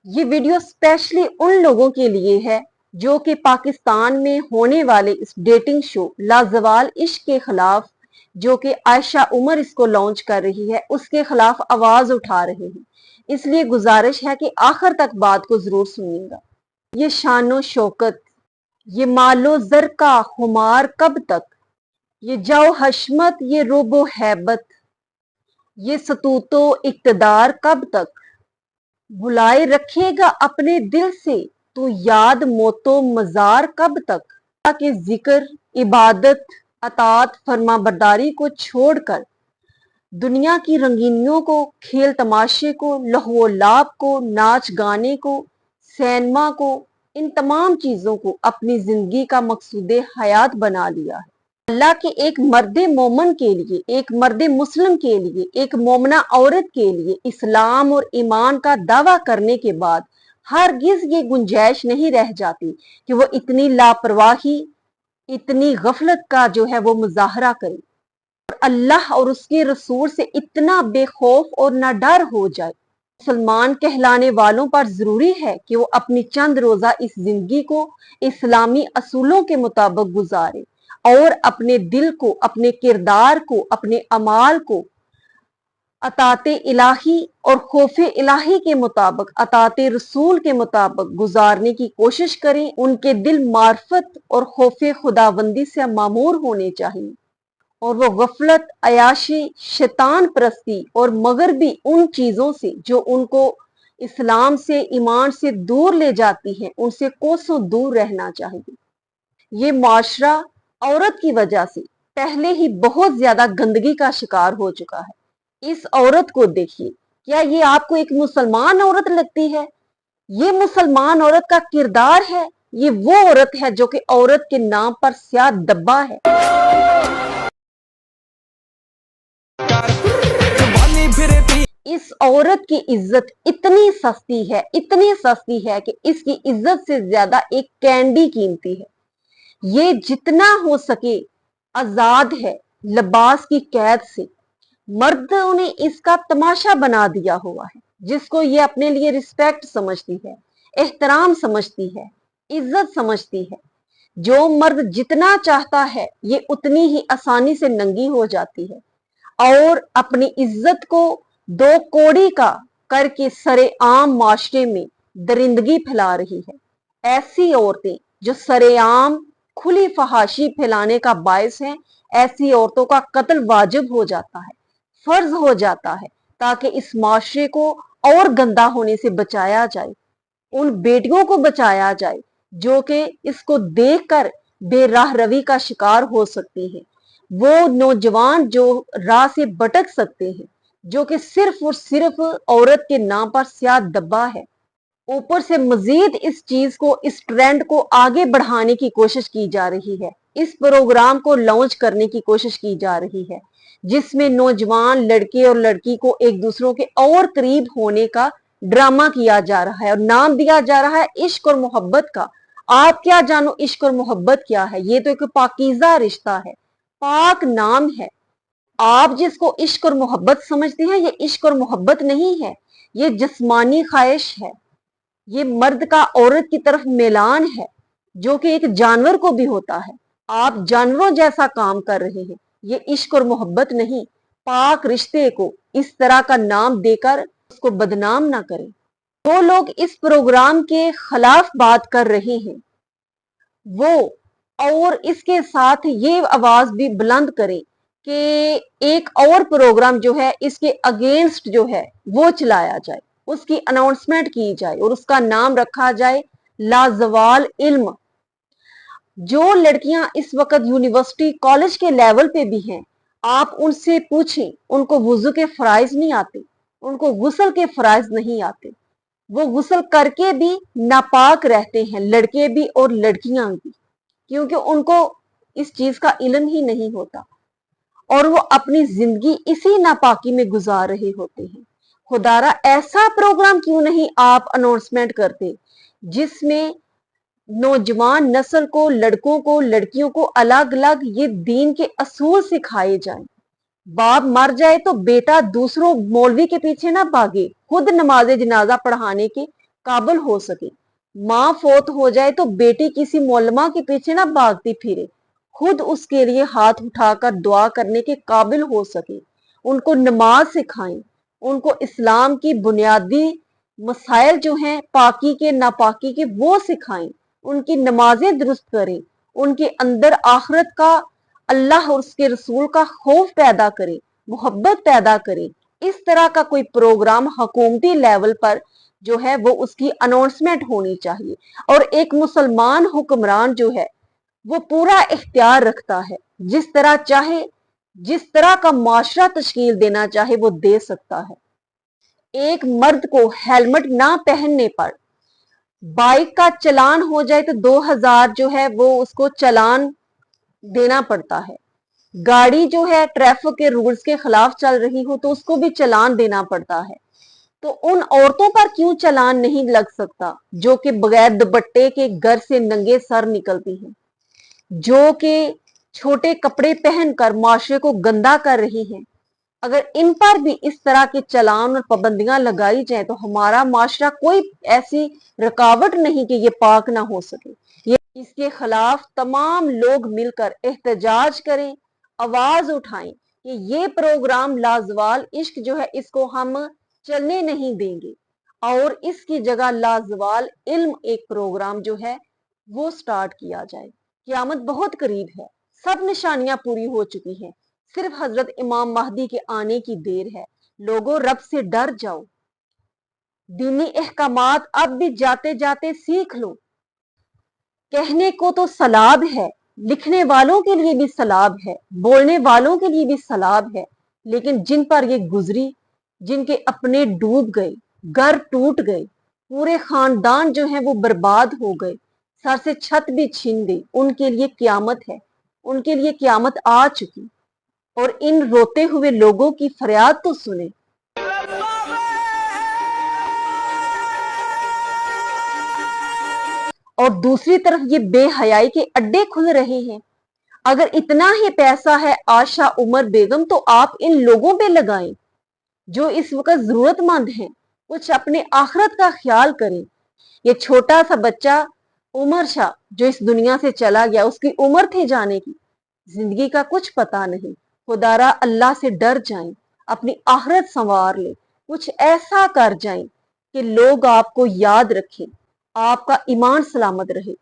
ये video specially उन लोगों के लिए है जो कि पाकिस्तान में होने वाले इस डेटिंग शो लाजवाल इश्क के खिलाफ, जो कि आयशा उमर इसको लॉन्च कर रही है, उसके खिलाफ आवाज उठा रहे हैं। इसलिए गुजारिश है कि आखिर तक बात को जरूर सुनिएगा। ये शानो शौकत, ये मालो जर का खुमार कब तक, ये जाओ हशमत, ये रोबो हैबत, ये सतूतो इक्तदार कब तक, भुलाए रखेगा अपने दिल से तो याद मोतो मजार कब तक। अल्लाह के जिक्र, इबादत, अतात, फरमाबरदारी को छोड़कर दुनिया की रंगीनियों को, खेल तमाशे को, लहवो लाभ को, नाच गाने को, सिनेमा को, इन तमाम चीजों को अपनी जिंदगी का मकसूद हयात बना लिया है। अल्लाह के एक मर्द मोमन के लिए, एक मर्द मुस्लिम के लिए, एक मोमना औरत के लिए इस्लाम और ईमान का दावा करने के बाद हरगिज ये गुंजाइश नहीं रह जाती कि वो इतनी लापरवाही, इतनी गफलत का जो है वो मुजाहरा करे और अल्लाह और उसके रसूल से इतना बेखौफ और ना डर हो जाए। मुसलमान कहलाने वालों पर जरूरी है कि वो अपनी चंद रोजा इस जिंदगी को इस्लामी असूलों के मुताबिक गुजारे और अपने दिल को, अपने किरदार को, अपने अमाल को अताते इलाही और खौफे इलाही के मुताबिक, अताते रसूल के मुताबिक गुजारने की कोशिश करें। उनके दिल मार्फत और खौफे खुदाबंदी से मामूर होने चाहिए और वो गफलत, अयाशी, शैतान परस्ती और मगरबी उन चीजों से जो उनको इस्लाम से, ईमान से दूर ले जाती हैं, उनसे कोसों दूर रहना चाहिए। ये माशरा औरत की वजह से पहले ही बहुत ज्यादा गंदगी का शिकार हो चुका है। इस औरत को देखिए, क्या ये आपको एक मुसलमान औरत लगती है? ये मुसलमान औरत का किरदार है? ये वो औरत है जो कि औरत के नाम पर स्याह दब्बा है। इस औरत की इज्जत इतनी सस्ती है, इतनी सस्ती है कि इसकी इज्जत से ज्यादा एक कैंडी कीमती है। ये जितना हो सके आजाद है लिबास की कैद से। मर्दों ने इसका तमाशा बना दिया हुआ है, जिसको ये अपने लिए रिस्पेक्ट समझती है, एहतराम समझती है, इज्जत समझती है। जो मर्द जितना चाहता है ये उतनी ही आसानी से नंगी हो जाती है और अपनी इज्जत को दो कोड़ी का करके सरेआम माशरे में दरिंदगी फैला रही है। ऐसी औरतें जो सरेआम खुली फहाशी फैलाने का बायस हैं, ऐसी औरतों का कत्ल वाजिब हो जाता है, फर्ज हो जाता है, ताकि इस माशरे को और गंदा होने से बचाया जाए। उन बेटियों को बचाया जाए जो कि इसको देखकर बेराह रवी का शिकार हो सकती हैं। वो नौजवान जो राह से भटक सकते हैं, जो कि सिर्फ और सिर्फ औरत के नाम पर स्याह दब्बा है। ऊपर से मजीद इस चीज को, इस ट्रेंड को आगे बढ़ाने की कोशिश की जा रही है। इस प्रोग्राम को लॉन्च करने की कोशिश की जा रही है, जिसमें नौजवान लड़के और लड़की को एक दूसरों के और करीब होने का ड्रामा किया जा रहा है और नाम दिया जा रहा है इश्क और मोहब्बत का। आप क्या जानो इश्क और मोहब्बत क्या है? ये तो एक पाकीज़ा रिश्ता है, पाक नाम है। आप जिसको इश्क और मोहब्बत समझते हैं, ये इश्क और मोहब्बत नहीं है, ये जिस्मानी ख्वाहिश है। ये मर्द का औरत की तरफ मिलान है, जो कि एक जानवर को भी होता है। आप जानवरों जैसा काम कर रहे हैं, ये इश्क और मोहब्बत नहीं। पाक रिश्ते को इस तरह का नाम देकर उसको बदनाम ना करें। वो लोग इस प्रोग्राम के खिलाफ बात कर रहे हैं, वो और इसके साथ ये आवाज भी बुलंद करें कि एक और प्रोग्राम जो है इसके अगेंस्ट जो है वो चलाया जाए, उसकी अनाउंसमेंट की जाए और उसका नाम रखा जाए लाजवाल इल्म। जो लड़कियां इस वक्त यूनिवर्सिटी, कॉलेज के लेवल पे भी हैं, आप उनसे पूछें, उनको वुजू के फराइज नहीं आते, उनको गुस्ल के फराइज नहीं आते। वो गुस्ल करके भी नापाक रहते हैं, लड़के भी और लड़कियां भी, क्योंकि उनको इस चीज का इल्म ही नहीं होता और वो अपनी जिंदगी इसी नापाकी में गुजार रहे होते हैं। खुदारा ऐसा प्रोग्राम क्यों नहीं आप अनाउंसमेंट करते जिसमें नौजवान नस्ल को, लड़कों को, लड़कियों को अलग अलग ये दीन के असूल सिखाए जाएं। बाप मर जाए तो बेटा दूसरों मौलवी के पीछे ना भागे, खुद नमाज जनाजा पढ़ाने के काबिल हो सके। माँ फोत हो जाए तो बेटी किसी मौलमा के पीछे ना भागती फिरे, खुद उसके लिए हाथ उठाकर दुआ करने के काबिल हो सके। उनको नमाज सिखाएं, उनको इस्लाम की बुनियादी मसाइल जो हैं पाकी के नापाकी के वो सिखाएं, उनकी नमाजें दुरुस्त करें, उनके अंदर आखिरत का, अल्लाह और उसके रसूल का खौफ पैदा करें, मोहब्बत पैदा करें। इस तरह का कोई प्रोग्राम हुकूमती लेवल पर जो है वो उसकी अनाउंसमेंट होनी चाहिए। और एक मुसलमान हुक्मरान जो है वो पूरा इख्तियार रखता है, जिस तरह चाहे, जिस तरह का माशरा तश्कील देना चाहे वो दे सकता है। एक मर्द को हेलमेट ना पहनने पर बाइक का चलान हो जाए तो 2000 जो है वो उसको चलान देना पड़ता है। गाड़ी जो है ट्रैफिक के रूल्स के खिलाफ चल रही हो तो उसको भी चलान देना पड़ता है। तो उन औरतों पर क्यों चलान नहीं लग सकता जो कि बगैर दुपट्टे के घर से नंगे सर निकलती हैं, जो कि छोटे कपड़े पहनकर माशरे को गंदा कर रही हैं। अगर इन पर भी इस तरह के चलान और पाबंदियां लगाई जाए तो हमारा माशरा कोई ऐसी रुकावट नहीं कि ये पाक ना हो सके। ये इसके खिलाफ तमाम लोग मिलकर एहतजाज करें, आवाज उठाएं कि ये प्रोग्राम लाजवाल इश्क जो है इसको हम चलने नहीं देंगे, और इसकी जगह लाजवाल इल्म एक प्रोग्राम जो है वो स्टार्ट किया जाए। क़यामत बहुत करीब है, सब निशानियां पूरी हो चुकी हैं, सिर्फ हजरत इमाम महदी के आने की देर है। लोगों, रब से डर जाओ, दीनी अहकामात अब भी जाते जाते सीख लो। कहने को तो सलाब है, लिखने वालों के लिए भी सलाब है, बोलने वालों के लिए भी सलाब है, लेकिन जिन पर ये गुजरी, जिनके अपने डूब गए, घर टूट गए, पूरे खानदान जो है वो बर्बाद हो गए, सर से छत भी छीन गई, उनके लिए क़यामत है, उनके लिए क़यामत आ चुकी। और इन रोते हुए लोगों की फरियाद तो सुने। और दूसरी तरफ ये बेहयाई के अड्डे खुल रहे हैं। अगर इतना ही पैसा है आशा उमर बेगम तो आप इन लोगों पे लगाएं जो इस वक्त जरूरतमंद हैं, कुछ अपने आखिरत का ख्याल करें। ये छोटा सा बच्चा उमर शाह जो इस दुनिया से चला गया, उसकी उम्र थी जाने की, जिंदगी का कुछ पता नहीं। खुदारा अल्लाह से डर जाएं, अपनी आखिरत संवार लें, कुछ ऐसा कर जाएं कि लोग आपको याद रखें, आपका ईमान सलामत रहे।